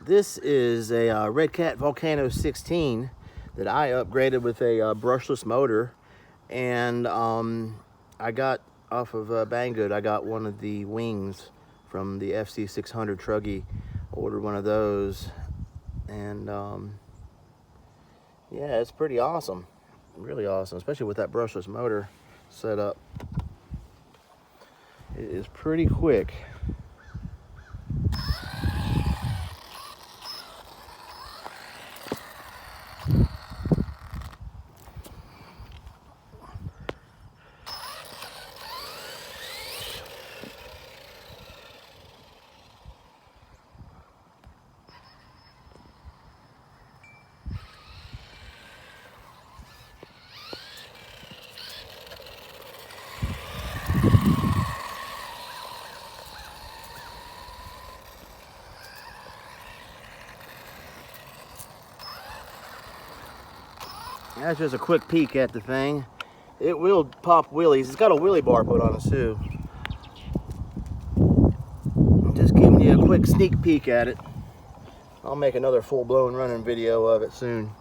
This is a Redcat Volcano 16 that I upgraded with a brushless motor, and I got off of Banggood. I got one of the wings from the FC 600 Truggy. Ordered one of those, and yeah, it's pretty awesome, really awesome, especially with that brushless motor set up. It is pretty quick. That's just a quick peek at the thing. It will pop wheelies. It's got a wheelie bar put on it too. I'm just giving you a quick sneak peek at it. I'll make another full-blown running video of it soon.